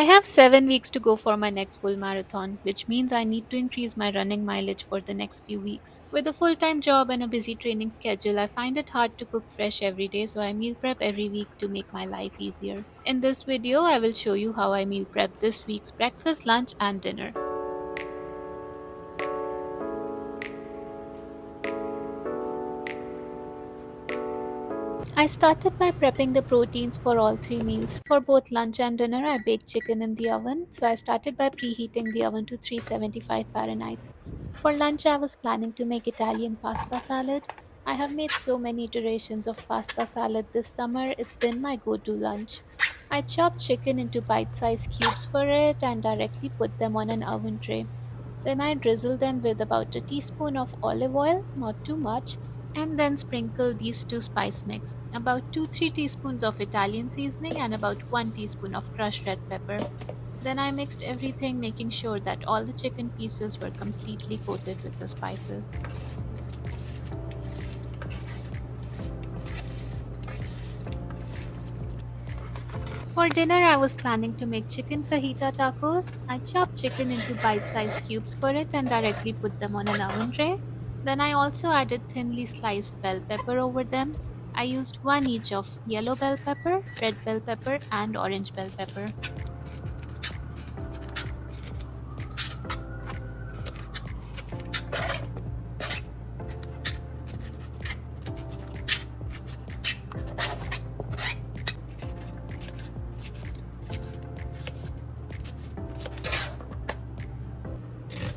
I have 7 weeks to go for my next full marathon, which means I need to increase my running mileage for the next few weeks. With a full time job and a busy training schedule, I find it hard to cook fresh every day, so I meal prep every week to make my life easier. In this video, I will show you how I meal prep this week's breakfast, lunch, and dinner. I started by prepping the proteins for all three meals. For both lunch and dinner, I baked chicken in the oven, so I started by preheating the oven to 375 Fahrenheit. For lunch, I was planning to make Italian pasta salad. I have made so many iterations of pasta salad this summer, it's been my go to lunch. I chopped chicken into bite sized cubes for it and directly put them on an oven tray. Then I drizzle them with about a teaspoon of olive oil, not too much, and then sprinkle these two spice mix, about 2-3 teaspoons of Italian seasoning and about 1 teaspoon of crushed red pepper. Then I mixed everything, making sure that all the chicken pieces were completely coated with the spices. For dinner, I was planning to make chicken fajita tacos. I chopped chicken into bite sized cubes for it and directly put them on an oven tray. Then I also added thinly sliced bell pepper over them. I used one each of yellow bell pepper, red bell pepper, and orange bell pepper.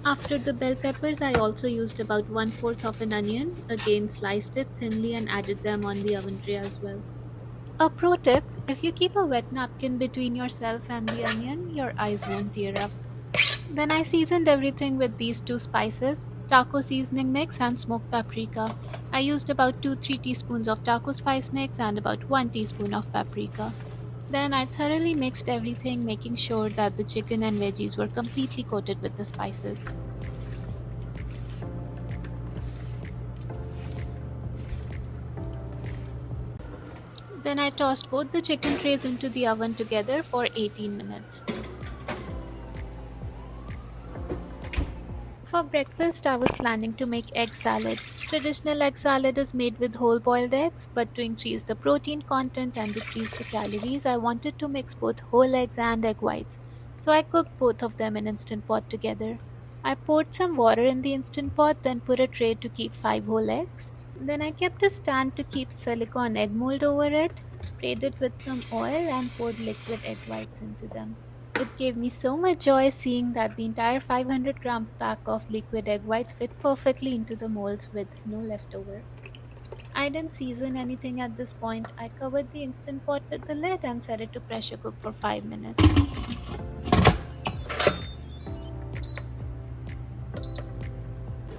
After the bell peppers, I also used about 1/4 of an onion, again sliced it thinly and added them on the oven tray as well. A pro tip, if you keep a wet napkin between yourself and the onion, your eyes won't tear up. Then I seasoned everything with these two spices, taco seasoning mix and smoked paprika. I used about 2-3 teaspoons of taco spice mix and about 1 teaspoon of paprika. Then I thoroughly mixed everything, making sure that the chicken and veggies were completely coated with the spices. Then I tossed both the chicken trays into the oven together for 18 minutes. For breakfast, I was planning to make egg salad. Traditional egg salad is made with whole boiled eggs, but to increase the protein content and decrease the calories, I wanted to mix both whole eggs and egg whites. So I cooked both of them in Instant Pot together. I poured some water in the Instant Pot, then put a tray to keep 5 whole eggs. Then I kept a stand to keep silicone egg mold over it, sprayed it with some oil, and poured liquid egg whites into them. It gave me so much joy seeing that the entire 500-gram pack of liquid egg whites fit perfectly into the molds with no leftover. I didn't season anything at this point. I covered the Instant Pot with the lid and set it to pressure cook for 5 minutes.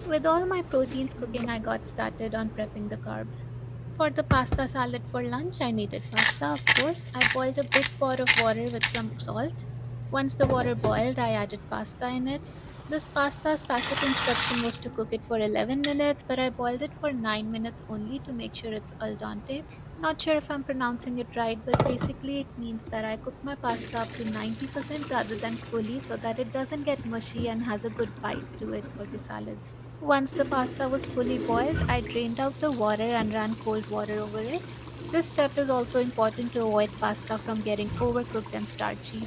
With all my proteins cooking, I got started on prepping the carbs. For the pasta salad for lunch, I needed pasta, of course. I boiled a big pot of water with some salt. Once the water boiled, I added pasta in it. This pasta's packet instruction was to cook it for 11 minutes, but I boiled it for 9 minutes only to make sure it's al dente. Not sure if I'm pronouncing it right, but basically it means that I cook my pasta up to 90% rather than fully so that it doesn't get mushy and has a good bite to it for the salads. Once the pasta was fully boiled, I drained out the water and ran cold water over it. This step is also important to avoid pasta from getting overcooked and starchy.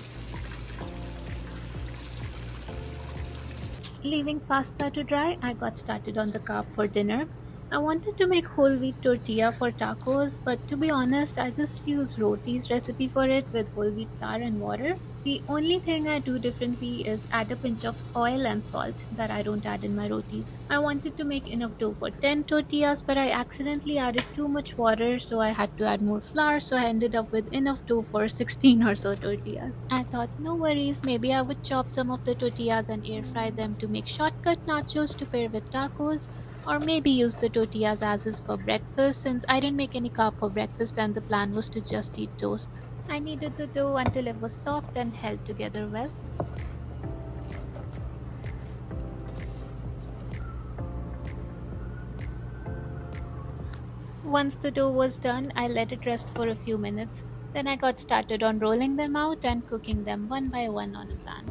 Leaving pasta to dry, I got started on the carb for dinner. I wanted to make whole wheat tortilla for tacos, but to be honest, I just use roti's recipe for it with whole wheat flour and water. The only thing I do differently is add a pinch of oil and salt that I don't add in my rotis. I wanted to make enough dough for 10 tortillas, but I accidentally added too much water, so I had to add more flour, so I ended up with enough dough for 16 or so tortillas. I thought, no worries, maybe I would chop some of the tortillas and air fry them to make shortcut nachos to pair with tacos. Or maybe use the tortillas as is for breakfast since I didn't make any carb for breakfast and the plan was to just eat toast. I kneaded the dough until it was soft and held together well. Once the dough was done, I let it rest for a few minutes. Then I got started on rolling them out and cooking them one by one on a pan.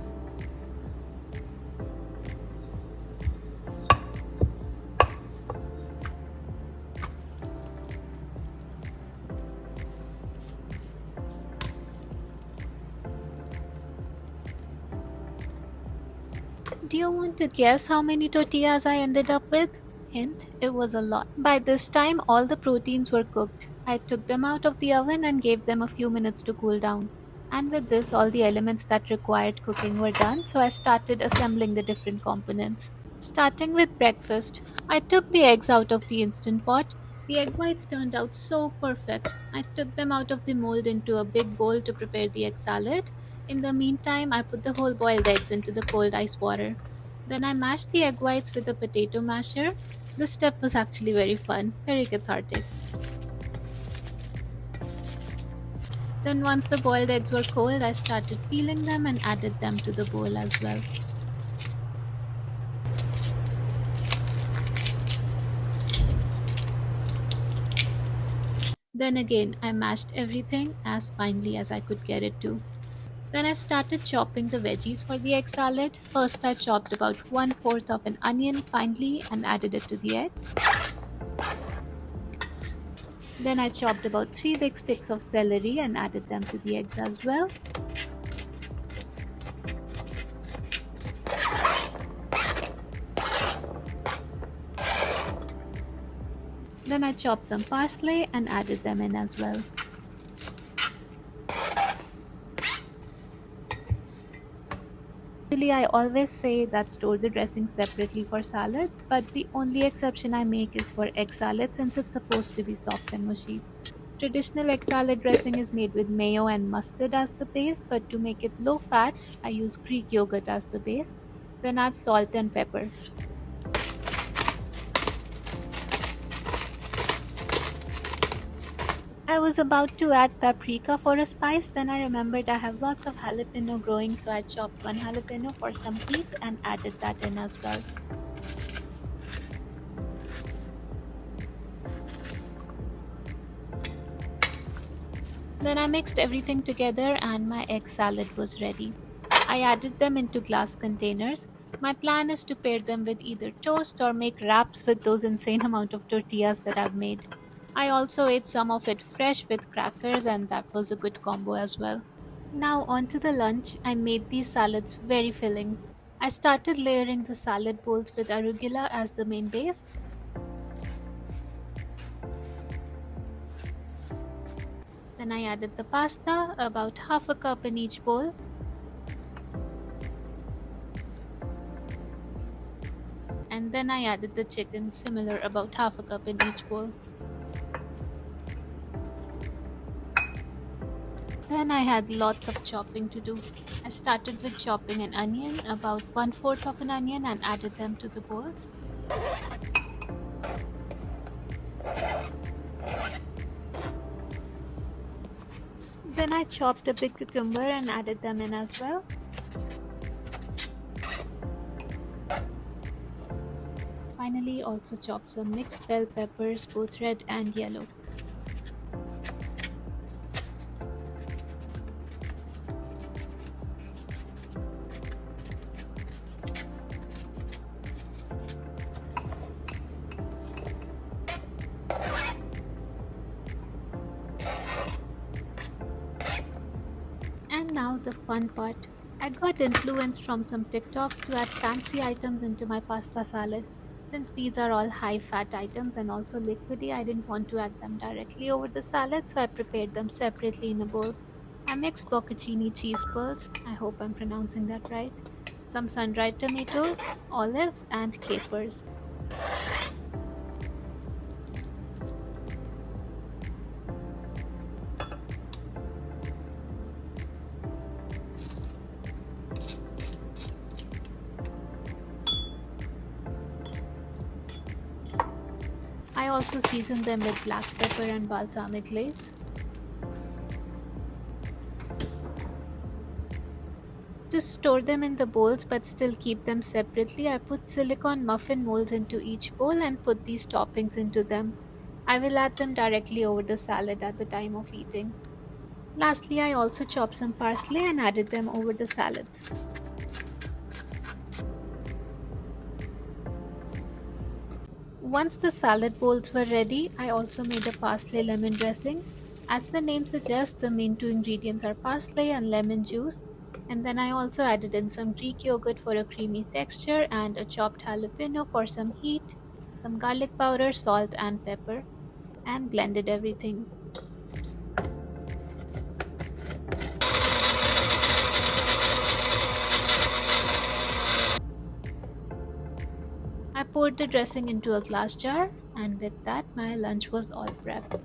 Do you want to guess how many tortillas I ended up with? Hint, it was a lot. By this time, all the proteins were cooked. I took them out of the oven and gave them a few minutes to cool down. And with this, all the elements that required cooking were done, so I started assembling the different components. Starting with breakfast, I took the eggs out of the instant pot. The egg whites turned out so perfect. I took them out of the mold into a big bowl to prepare the egg salad. In the meantime, I put the whole boiled eggs into the cold ice water. Then I mashed the egg whites with a potato masher. This step was actually very fun, very cathartic. Then, once the boiled eggs were cold, I started peeling them and added them to the bowl as well. Then again, I mashed everything as finely as I could get it to. Then I started chopping the veggies for the egg salad. First, I chopped about 1/4 of an onion finely and added it to the egg. Then I chopped about 3 big sticks of celery and added them to the eggs as well. Then I chopped some parsley and added them in as well. Usually I always say that store the dressing separately for salads, but the only exception I make is for egg salad since it's supposed to be soft and mushy. Traditional egg salad dressing is made with mayo and mustard as the base, but to make it low fat, I use Greek yogurt as the base. Then add salt and pepper. I was about to add paprika for a spice, then I remembered I have lots of jalapeno growing, so I chopped one jalapeno for some heat and added that in as well. Then I mixed everything together and my egg salad was ready. I added them into glass containers. My plan is to pair them with either toast or make wraps with those insane amount of tortillas that I've made. I also ate some of it fresh with crackers and that was a good combo as well. Now on to the lunch. I made these salads very filling. I started layering the salad bowls with arugula as the main base. Then I added the pasta, about half a cup in each bowl. And then I added the chicken, similar, about half a cup in each bowl. Then I had lots of chopping to do. I started with chopping an onion, about 1/4 of an onion, and added them to the bowls. Then I chopped a big cucumber and added them in as well. Finally, also chopped some mixed bell peppers, both red and yellow. And now the fun part. I got influenced from some TikToks to add fancy items into my pasta salad. Since these are all high fat items and also liquidy, I didn't want to add them directly over the salad, so I prepared them separately in a bowl. I mixed bocconcini cheese pearls, I hope I'm pronouncing that right, some sun-dried tomatoes, olives, and capers. I also seasoned them with black pepper and balsamic glaze. To store them in the bowls but still keep them separately, I put silicone muffin molds into each bowl and put these toppings into them. I will add them directly over the salad at the time of eating. Lastly, I also chopped some parsley and added them over the salads. Once the salad bowls were ready, I also made a parsley lemon dressing. As the name suggests, the main two ingredients are parsley and lemon juice. And then I also added in some Greek yogurt for a creamy texture and a chopped jalapeno for some heat, some garlic powder, salt, and pepper, and blended everything. I poured the dressing into a glass jar, and with that, my lunch was all prepped.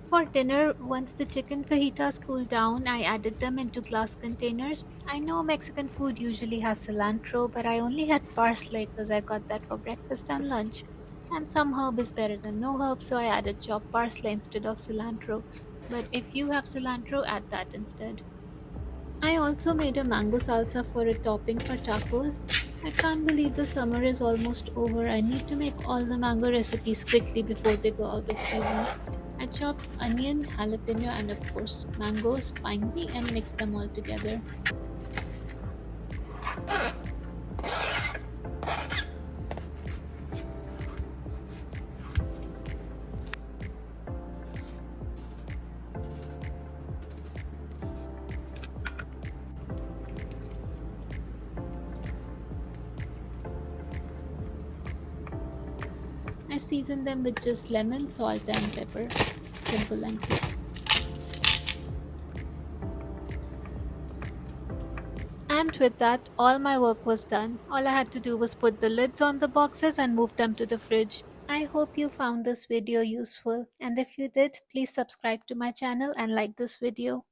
For dinner, once the chicken fajitas cooled down, I added them into glass containers. I know Mexican food usually has cilantro, but I only had parsley because I got that for breakfast and lunch. And some herb is better than no herb, so I added chopped parsley instead of cilantro. But if you have cilantro, add that instead. I also made a mango salsa for a topping for tacos. I can't believe the summer is almost over. I need to make all the mango recipes quickly before they go out of season. I chopped onion, jalapeno, and of course mangoes finely and mixed them all together. I seasoned them with just lemon, salt, and pepper. Simple and quick. And with that, all my work was done. All I had to do was put the lids on the boxes and move them to the fridge. I hope you found this video useful, and if you did, please subscribe to my channel and like this video.